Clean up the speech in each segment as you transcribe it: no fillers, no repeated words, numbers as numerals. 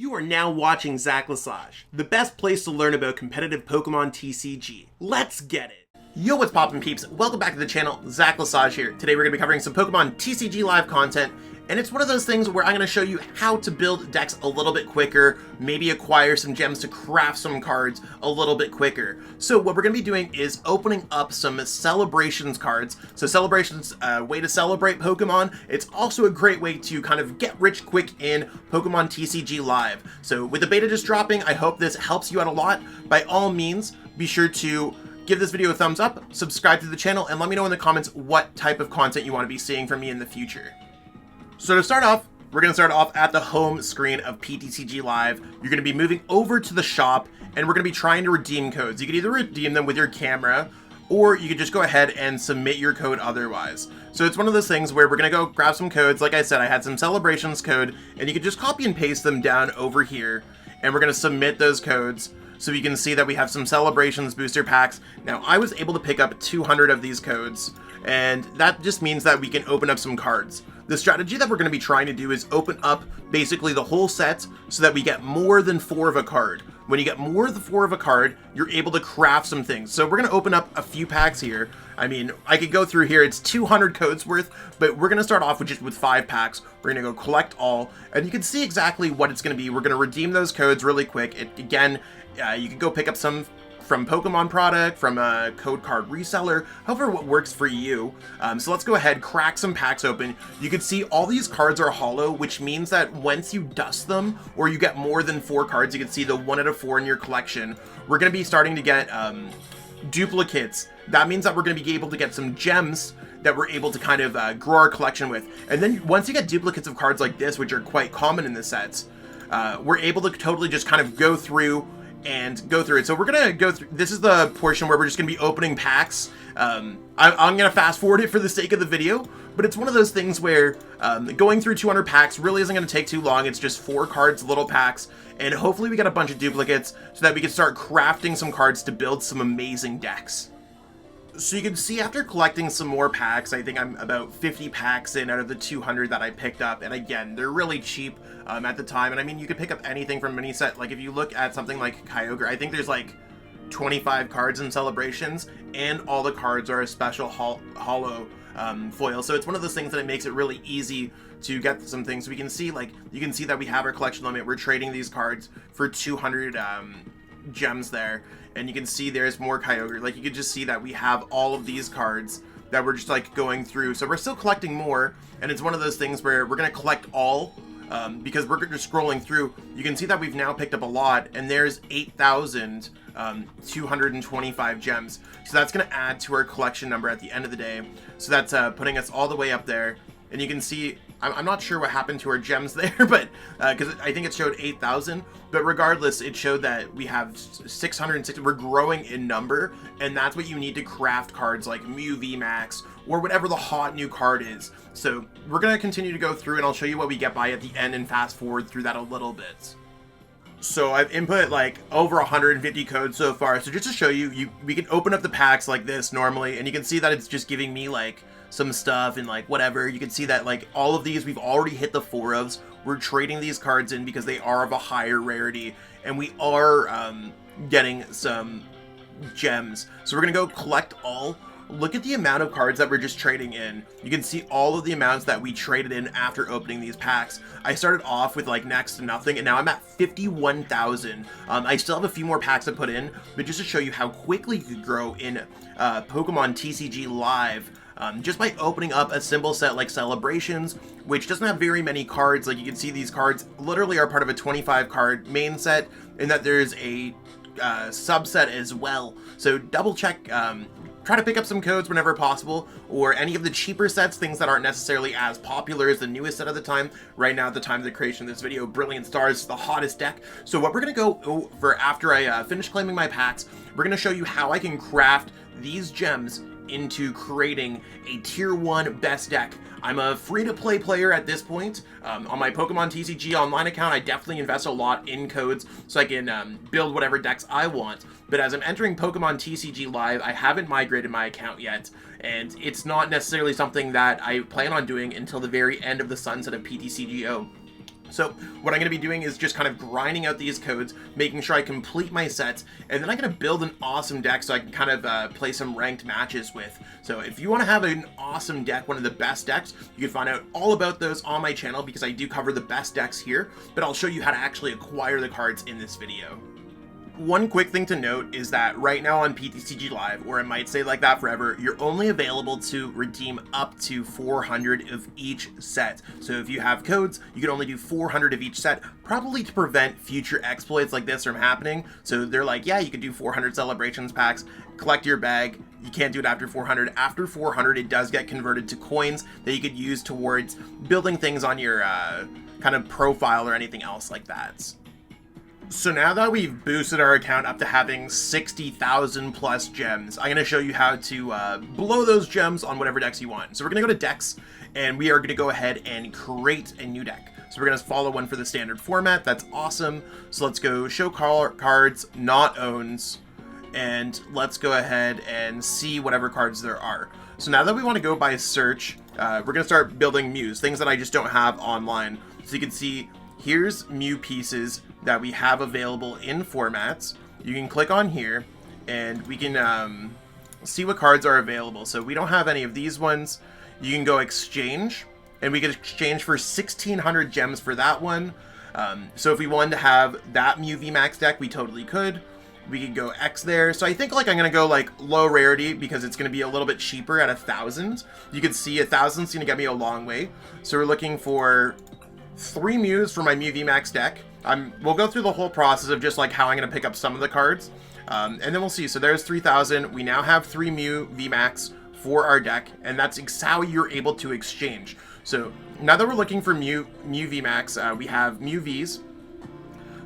You are now watching Zach Lesage, the best place to learn about competitive Pokemon TCG. Let's get it! Yo, what's poppin' peeps? Welcome back to the channel, Zach Lesage here. Today we're going to be covering some Pokemon TCG live content, and it's one of those things where I'm going to show you how to build decks a little bit quicker, maybe acquire some gems to craft some cards a little bit quicker. So what we're going to be doing is opening up some Celebrations cards. So Celebrations, a way to celebrate Pokemon. It's also a great way to kind of get rich quick in Pokemon TCG Live. So with the beta just dropping, I hope this helps you out a lot. By all means, be sure to give this video a thumbs up, subscribe to the channel, and let me know in the comments what type of content you want to be seeing from me in the future. So to start off, we're going to start off at the home screen of PTCG Live. You're going to be moving over to the shop, and we're going to be trying to redeem codes. You can either redeem them with your camera, or you could just go ahead and submit your code otherwise. So it's one of those things where we're going to go grab some codes. Like I said, I had some Celebrations code, and you can just copy and paste them down over here, and we're going to submit those codes. So you can see that we have some Celebrations booster packs. Now, I was able to pick up 200 of these codes, and that just means that we can open up some cards. The strategy that we're going to be trying to do is open up basically the whole set so that we get more than 4 of a card. When you get more than 4 of a card, you're able to craft some things. So we're going to open up a few packs here. I mean, I could go through here. It's 200 codes worth, but we're going to start off with just with 5 packs. We're going to go collect all, and you can see exactly what it's going to be. We're going to redeem those codes really quick. Again, you can go pick up some from Pokemon product, from a code card reseller, however what works for you. So let's go ahead, crack some packs open. You can see all these cards are hollow, which means that once you dust them, or you get more than 4 cards, you can see the 1 out of 4 in your collection, we're going to be starting to get duplicates. That means that we're going to be able to get some gems that we're able to kind of grow our collection with. And then once you get duplicates of cards like this, which are quite common in the sets, we're able to totally just kind of go through it. So we're gonna go through, this is the portion where we're just gonna be opening packs. I'm gonna fast forward it for the sake of the video, but it's one of those things where going through 200 packs really isn't gonna take too long. It's just 4 cards, little packs, and hopefully we get a bunch of duplicates so that we can start crafting some cards to build some amazing decks. So you can see after collecting some more packs, I think I'm about 50 packs in out of the 200 that I picked up. And again, they're really cheap at the time. And I mean, you could pick up anything from mini set. Like if you look at something like Kyogre, I think there's like 25 cards in Celebrations, and all the cards are a special hollow foil. So it's one of those things that it makes it really easy to get some things. We can see, like, you can see that we have our collection limit. We're trading these cards for 200 gems there, and you can see there's more Kyogre. Like, you can just see that we have all of these cards that we're just like going through. So we're still collecting more, and it's one of those things where we're gonna collect all because we're just scrolling through. You can see that we've now picked up a lot, and there's 8,225 gems. So that's gonna add to our collection number at the end of the day. So that's putting us all the way up there, and you can see I'm not sure what happened to our gems there, but because I think it showed 8,000, but regardless, it showed that we have 660. We're growing in number, and that's what you need to craft cards like Mew VMAX or whatever the hot new card is. So we're gonna continue to go through, and I'll show you what we get by at the end and fast forward through that a little bit. So I've input like over 150 codes so far. So just to show you, we can open up the packs like this normally, and you can see that it's just giving me like some stuff and like whatever. You can see that like all of these we've already hit the 4 ofs. We're trading these cards in because they are of a higher rarity, and we are getting some gems. So we're gonna go collect all. Look at the amount of cards that we're just trading in. You can see all of the amounts that we traded in after opening these packs. I started off with like next to nothing, and now I'm at 51,000. I still have a few more packs to put in, but just to show you how quickly you could grow in Pokemon TCG Live, just by opening up a simple set like Celebrations, which doesn't have very many cards. Like you can see, these cards literally are part of a 25 card main set, and that there's a subset as well. So double check, try to pick up some codes whenever possible, or any of the cheaper sets, things that aren't necessarily as popular as the newest set of the time. Right now, at the time of the creation of this video, Brilliant Stars is the hottest deck. So what we're going to go over after I finish claiming my packs, we're going to show you how I can craft these gems into creating a tier 1 best deck. I'm a free-to-play player at this point. On my Pokemon TCG online account, I definitely invest a lot in codes so I can build whatever decks I want. But as I'm entering Pokemon TCG Live, I haven't migrated my account yet, and it's not necessarily something that I plan on doing until the very end of the sunset of PTCGO. So what I'm going to be doing is just kind of grinding out these codes, making sure I complete my sets, and then I'm going to build an awesome deck so I can kind of play some ranked matches with. So if you want to have an awesome deck, one of the best decks, you can find out all about those on my channel because I do cover the best decks here, but I'll show you how to actually acquire the cards in this video. One quick thing to note is that right now on PTCG Live, or it might say like that forever, you're only available to redeem up to 400 of each set. So if you have codes, you can only do 400 of each set, probably to prevent future exploits like this from happening. So they're like, yeah, you could do 400 celebrations packs, collect your bag. You can't do it after 400. After 400, it does get converted to coins that you could use towards building things on your kind of profile or anything else like that. So now that we've boosted our account up to having 60,000 plus gems, I'm going to show you how to blow those gems on whatever decks you want. So we're going to go to decks, and we are going to go ahead and create a new deck. So we're going to follow one for the standard format. That's awesome. So let's go show cards, not owns, and let's go ahead and see whatever cards there are. So now that we want to go by search, we're going to start building Mews, things that I just don't have online. So you can see here's Mew pieces that we have available in formats. You can click on here and we can see what cards are available. So we don't have any of these ones. You can go exchange, and we can exchange for 1,600 gems for that one. So if we wanted to have that Mew VMAX deck, we totally could. We could go X there. So I think like I'm gonna go like low rarity because it's gonna be a little bit cheaper at 1,000. You can see 1,000's gonna get me a long way. So we're looking for 3 Mews for my Mew VMAX deck. We'll go through the whole process of just like how I'm going to pick up some of the cards, and then we'll see. So there's 3,000. We now have 3 Mew VMAX for our deck, and that's how you're able to exchange. So now that we're looking for Mew VMAX, we have Mew Vs.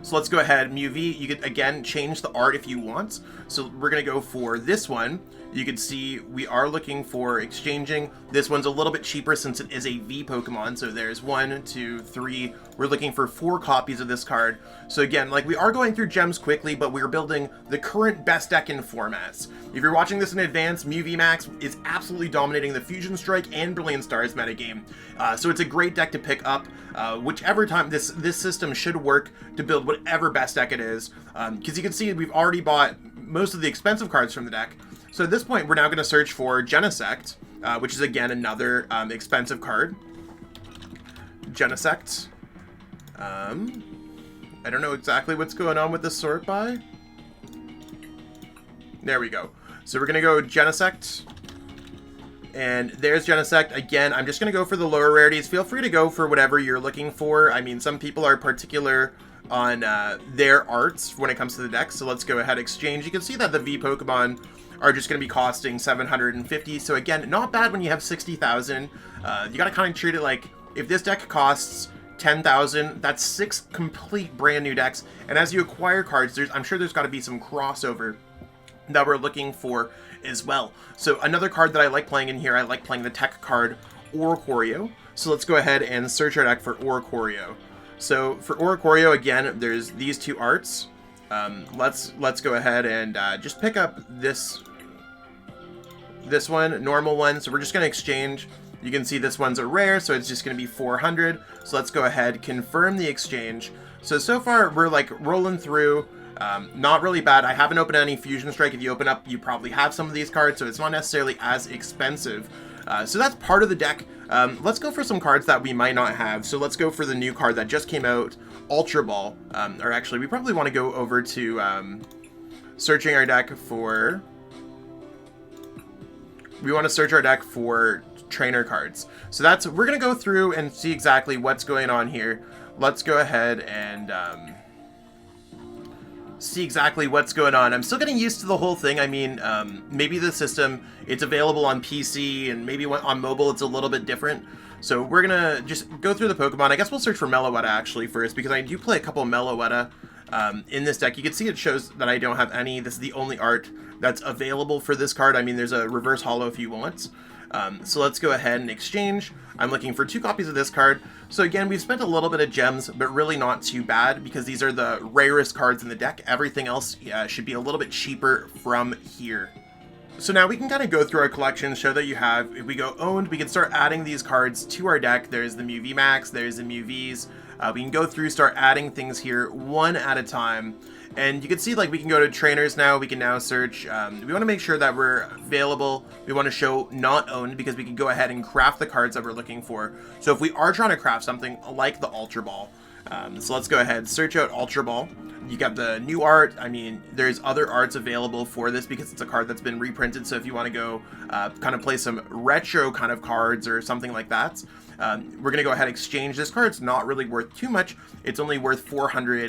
So let's go ahead, Mew V, you could again change the art if you want. So we're going to go for this one. You can see we are looking for exchanging. This one's a little bit cheaper since it is a V Pokemon. So there's 1, 2, 3. We're looking for 4 copies of this card. So again, like we are going through gems quickly, but we're building the current best deck in formats. If you're watching this in advance, Mew VMAX is absolutely dominating the Fusion Strike and Brilliant Stars metagame. So it's a great deck to pick up. Whichever time this system should work to build whatever best deck it is. Because you can see we've already bought most of the expensive cards from the deck. So at this point, we're now going to search for Genesect, which is again another expensive card. Genesect. I don't know exactly what's going on with the sort by. There we go. So we're going to go Genesect. And there's Genesect. Again, I'm just going to go for the lower rarities. Feel free to go for whatever you're looking for. I mean, some people are particular on their arts when it comes to the deck. So let's go ahead and exchange. You can see that the V Pokemon are just going to be costing 750. So again, not bad when you have 60,000. You got to kind of treat it like if this deck costs 10,000, that's 6 complete brand new decks. And as you acquire cards, I'm sure there's got to be some crossover that we're looking for as well. So another card that I like playing in here, I like playing the tech card Oricorio. So let's go ahead and search our deck for Oricorio. So for Oricorio, again, there's these 2 arts. Let's go ahead and just pick up this one, normal one. So we're just going to exchange. You can see this one's a rare, so it's just going to be 400. So let's go ahead, confirm the exchange. So far we're like rolling through. Not really bad. I haven't opened any Fusion Strike. If you open up, you probably have some of these cards, so it's not necessarily as expensive. So that's part of the deck. Let's go for some cards that we might not have. So let's go for the new card that just came out, Ultra Ball. Or actually, we probably want to go over to searching our deck for... We want to search our deck for trainer cards. So we're going to go through and see exactly what's going on here. Let's go ahead and see exactly what's going on. I'm still getting used to the whole thing. I mean, maybe the system, it's available on PC, and maybe on mobile it's a little bit different. So we're going to just go through the Pokemon. I guess we'll search for Meloetta actually first, because I do play a couple Meloetta in this deck. You can see it shows that I don't have any. This is the only art that's available for this card. I mean, there's a reverse holo if you want. So let's go ahead and exchange. I'm looking for 2 copies of this card. So again, we've spent a little bit of gems, but really not too bad because these are the rarest cards in the deck. Everything else should be a little bit cheaper from here. So now we can kind of go through our collection, show that you have, if we go owned, we can start adding these cards to our deck. There's the Mew VMAX, there's the Mew Vs. We can go through, start adding things here one at a time. And you can see, like, we can go to trainers now. We can now search. We want to make sure that we're available. We want to show not owned, because we can go ahead and craft the cards that we're looking for. So if we are trying to craft something like the Ultra Ball, so let's go ahead, search out Ultra Ball. You got the new art. I mean, there's other arts available for this because it's a card that's been reprinted. So if you want to go kind of play some retro kind of cards or something like that, we're going to go ahead and exchange this card. It's not really worth too much. It's only worth 400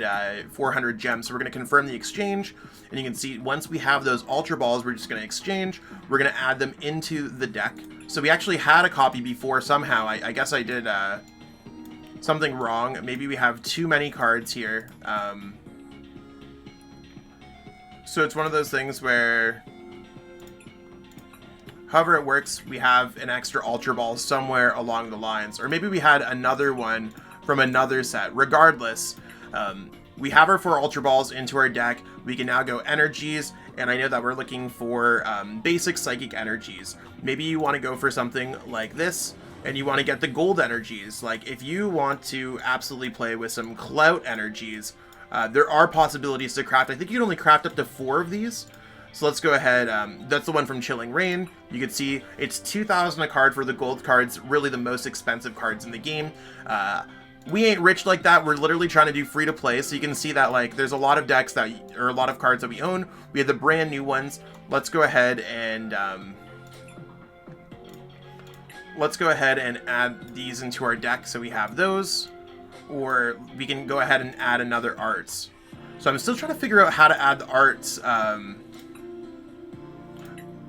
gems. So we're going to confirm the exchange. And you can see once we have those Ultra Balls, we're just going to exchange. We're going to add them into the deck. So we actually had a copy before somehow. I guess I did something wrong. Maybe we have too many cards here. So it's one of those things where, however it works, we have an extra Ultra Ball somewhere along the lines. Or maybe we had another one from another set. Regardless, we have our 4 Ultra Balls into our deck. We can now go energies, and I know that we're looking for basic psychic energies. Maybe you want to go for something like this, and you want to get the gold energies. Like, if you want to absolutely play with some clout energies, there are possibilities to craft. I think you can only craft up to 4 of these. So let's go ahead. That's the one from Chilling Reign. You can see it's 2,000 a card for the gold cards, really the most expensive cards in the game. We ain't rich like that. We're literally trying to do free to play. So you can see that, like, there's a lot of decks that, or a lot of cards that we own. We have the brand new ones. Let's go ahead and add these into our deck. So we have those, or we can go ahead and add another arts. So I'm still trying to figure out how to add the arts,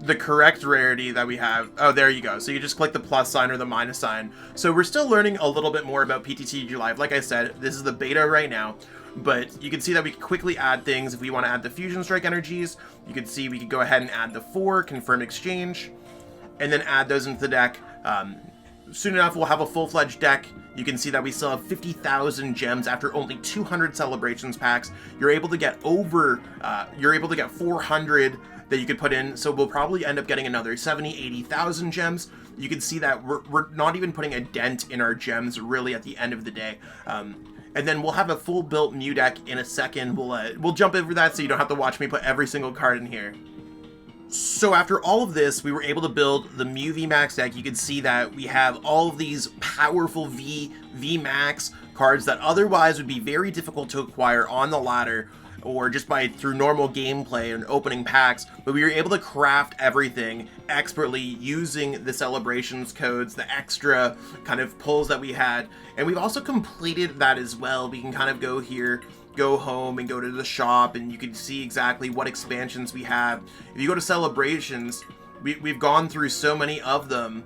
the correct rarity that we have. Oh, there you go. So you just click the plus sign or the minus sign. So we're still learning a little bit more about PTCG Live. Like I said, this is the beta right now, but you can see that we can quickly add things. If we want to add the Fusion Strike energies, you can see we could go ahead and add the 4, confirm exchange, and then add those into the deck. Soon enough, we'll have a full-fledged deck. You can see that we still have 50,000 gems after only 200 celebrations packs. You're able to get over, you're able to get 400 that you could put in, so we'll probably end up getting another 80,000 gems. You can see that we're not even putting a dent in our gems really at the end of the day. And then we'll have a full built Mew deck in a second. We'll jump over that so you don't have to watch me put every single card in here. So after all of this, we were able to build the Mew VMAX deck. You can see that we have all of these powerful VMAX cards that otherwise would be very difficult to acquire on the ladder, or just through normal gameplay and opening packs, but we were able to craft everything expertly using the celebrations codes, the extra kind of pulls that we had, and we've also completed that as well. We can kind of go here, go home, and go to the shop, and you can see exactly what expansions we have. If you go to celebrations, we've gone through so many of them,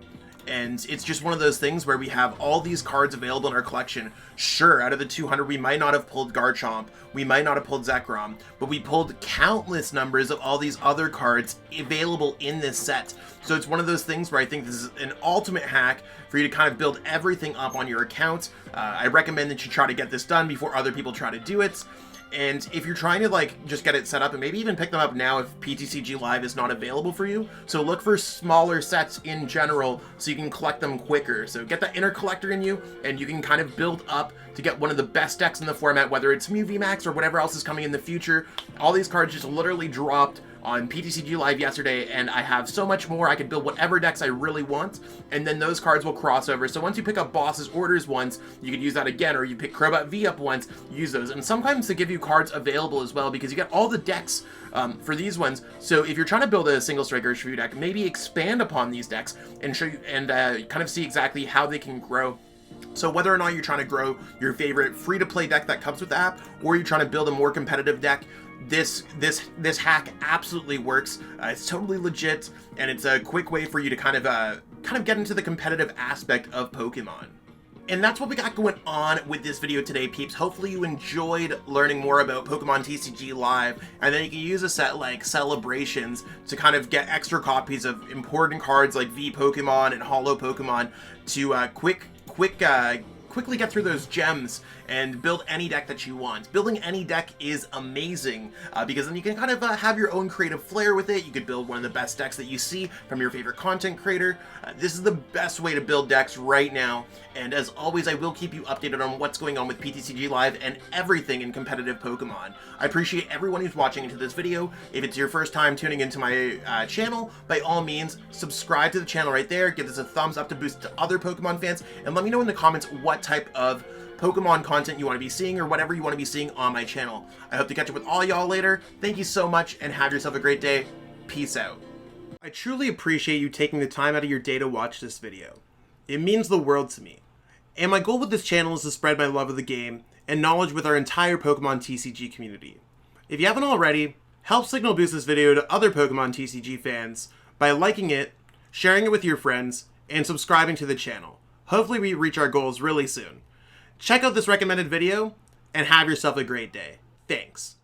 and it's just one of those things where we have all these cards available in our collection. Sure, out of the 200, we might not have pulled Garchomp, we might not have pulled Zekrom, but we pulled countless numbers of all these other cards available in this set. So it's one of those things where I think this is an ultimate hack for you to kind of build everything up on your account. I recommend that you try to get this done before other people try to do it. And if you're trying to, like, just get it set up and maybe even pick them up now if PTCG Live is not available for you, so look for smaller sets in general so you can collect them quicker. So get that inner collector in you, and you can kind of build up to get one of the best decks in the format, whether it's Mew VMAX or whatever else is coming in the future. All these cards just literally dropped on PTCG Live yesterday, and I have so much more. I can build whatever decks I really want, and then those cards will cross over. So once you pick up Boss's Orders once, you can use that again, or you pick Crobat V up once, use those. And sometimes they give you cards available as well, because you get all the decks for these ones. So if you're trying to build a single striker Shrew deck, maybe expand upon these decks and show you and kind of see exactly how they can grow. So whether or not you're trying to grow your favorite free-to-play deck that comes with the app, or you're trying to build a more competitive deck, this hack absolutely works. It's totally legit, and it's a quick way for you to kind of get into the competitive aspect of Pokemon. And that's what we got going on with this video today, peeps. Hopefully you enjoyed learning more about Pokemon TCG Live, and then you can use a set like Celebrations to kind of get extra copies of important cards like V Pokemon and Holo Pokemon to quick quickly get through those gems and build any deck that you want. Building any deck is amazing because then you can kind of have your own creative flair with it. You could build one of the best decks that you see from your favorite content creator. This is the best way to build decks right now, and as always, I will keep you updated on what's going on with PTCG Live and everything in competitive Pokemon. I appreciate everyone who's watching into this video. If it's your first time tuning into my channel, by all means, subscribe to the channel right there, give this a thumbs up to boost to other Pokemon fans, and let me know in the comments what type of Pokemon content you want to be seeing or whatever you want to be seeing on my channel. I hope to catch up with all y'all later. Thank you so much and have yourself a great day. Peace out. I truly appreciate you taking the time out of your day to watch this video. It means the world to me. And my goal with this channel is to spread my love of the game and knowledge with our entire Pokemon TCG community. If you haven't already, help signal boost this video to other Pokemon TCG fans by liking it, sharing it with your friends, and subscribing to the channel. Hopefully we reach our goals really soon. Check out this recommended video, and have yourself a great day. Thanks.